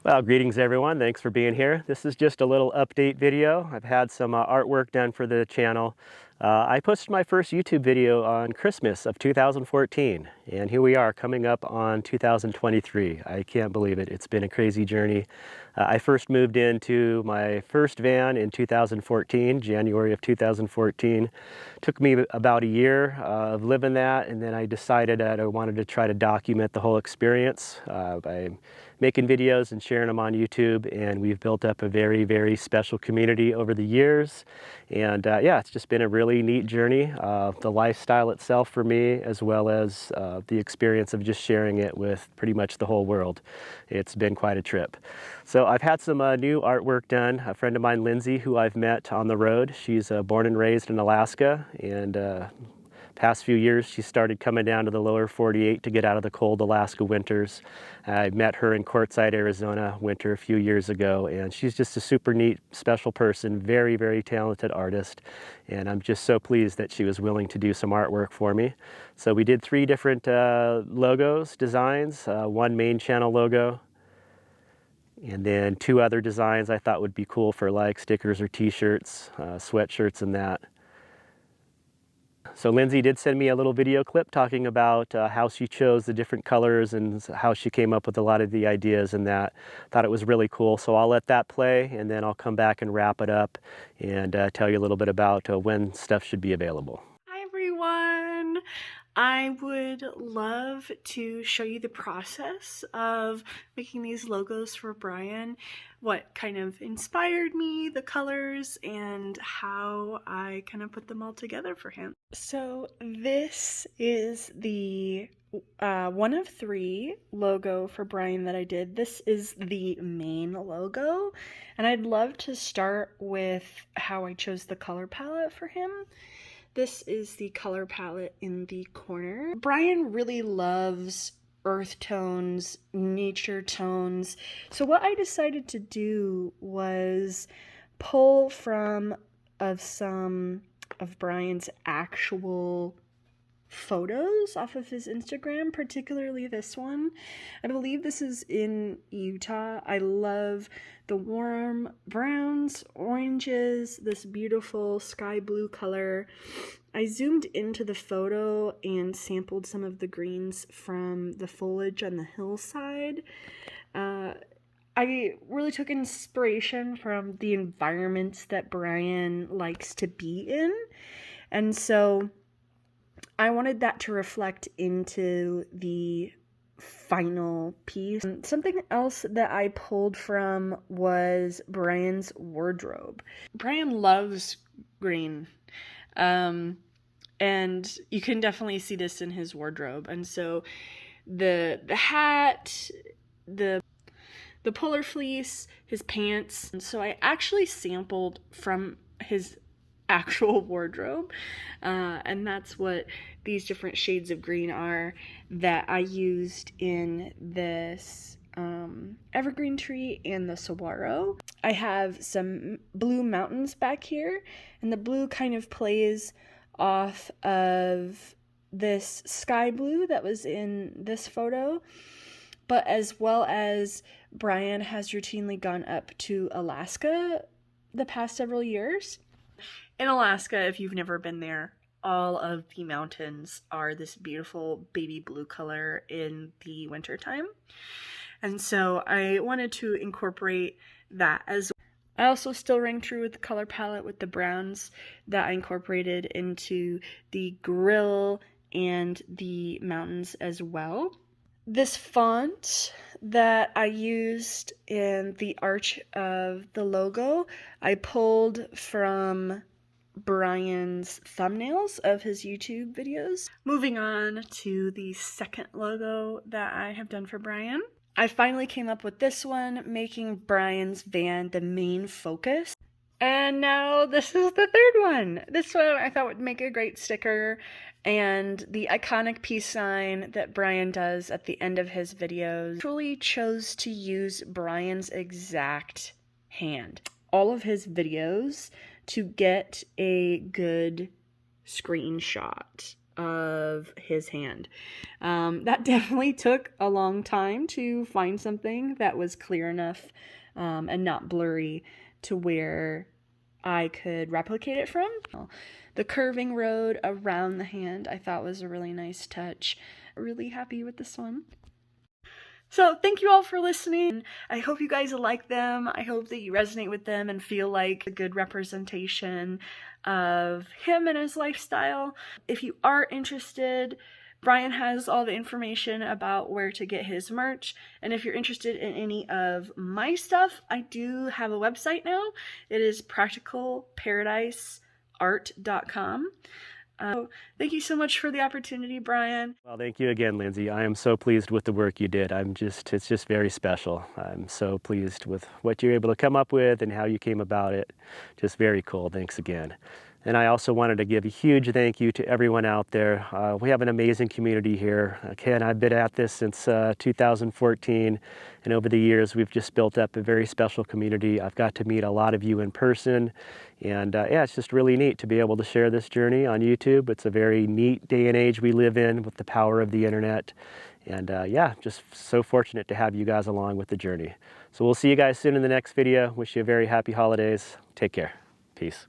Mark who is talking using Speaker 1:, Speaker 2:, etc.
Speaker 1: Well, greetings everyone. Thanks for being here. This is just a little update video. I've had some artwork done for the channel. I posted my first YouTube video on Christmas of 2014, and here we are coming up on 2023. I can't believe it. It's been a crazy journey. I first moved into my first van in 2014, January of 2014. Took me about a year of living that, and then I decided that I wanted to try to document the whole experience by making videos and sharing them on YouTube, and we've built up a very, very special community over the years. And yeah, it's just been a really neat journey. The lifestyle itself for me, as well as the experience of just sharing it with pretty much the whole world. It's been quite a trip. So I've had some new artwork done. A friend of mine, Lindsay, who I've met on the road, she's born and raised in Alaska, and past few years she started coming down to the lower 48 to get out of the cold Alaska winters. I met her in Quartzsite, Arizona winter a few years ago, and she's just a super neat, special person, very, very talented artist, and I'm just so pleased that she was willing to do some artwork for me. So we did 3 different logos, designs, one main channel logo, and then 2 other designs I thought would be cool for like stickers or t-shirts, sweatshirts and that. So Lindsay did send me a little video clip talking about how she chose the different colors and how she came up with a lot of the ideas and that. Thought it was really cool. So I'll let that play, and then I'll come back and wrap it up and tell you a little bit about when stuff should be available.
Speaker 2: Hi everyone! I would love to show you the process of making these logos for Brian, what kind of inspired me, the colors, and how I kind of put them all together for him. So this is the one of 3 logo for Brian that I did. This is the main logo, and I'd love to start with how I chose the color palette for him. This is the color palette in the corner. Brian really loves earth tones, nature tones. So what I decided to do was pull from some of Brian's actual photos off of his Instagram, particularly this one. I believe this is in Utah. I love the warm browns, oranges, this beautiful sky blue color. I zoomed into the photo and sampled some of the greens from the foliage on the hillside. I really took inspiration from the environments that Brian likes to be in, and so I wanted that to reflect into the final piece. Something else that I pulled from was Brian's wardrobe. Brian loves green, and you can definitely see this in his wardrobe. And so the hat, the polar fleece, his pants. And so I actually sampled from his actual wardrobe, and that's what these different shades of green are that I used in this evergreen tree and the saguaro. I have some blue mountains back here, and the blue kind of plays off of this sky blue that was in this photo, but as well as Brian has routinely gone up to Alaska the past several years. In Alaska, if you've never been there, all of the mountains are this beautiful baby blue color in the wintertime. And so I wanted to incorporate that as well. I also still rang true with the color palette with the browns that I incorporated into the grill and the mountains as well. This font that I used in the arch of the logo, I pulled from Brian's thumbnails of his YouTube videos. Moving on to the second logo that I have done for Brian. I finally came up with this one, making Brian's van the main focus. And now this is the third one. This one I thought would make a great sticker, and the iconic peace sign that Brian does at the end of his videos. I truly chose to use Brian's exact hand. All of his videos to get a good screenshot of his hand. That definitely took a long time to find something that was clear enough and not blurry to where I could replicate it from. The curving road around the hand I thought was a really nice touch. Really happy with this one. So thank you all for listening. I hope you guys like them. I hope that you resonate with them and feel like a good representation of him and his lifestyle. If you are interested, Brian has all the information about where to get his merch. And if you're interested in any of my stuff, I do have a website now. It is practicalparadiseart.com. Thank you so much for the opportunity, Brian.
Speaker 1: Well, thank you again, Lindsay. I am so pleased with the work you did. It's just very special. I'm so pleased with what you're able to come up with and how you came about it. Just very cool. Thanks again. And I also wanted to give a huge thank you to everyone out there. We have an amazing community here. Ken, I've been at this since 2014, and over the years we've just built up a very special community. I've got to meet a lot of you in person, and yeah, it's just really neat to be able to share this journey on YouTube. It's a very neat day and age we live in with the power of the internet, and yeah, just so fortunate to have you guys along with the journey. So we'll see you guys soon in the next video. Wish you a very happy holidays. Take care. Peace.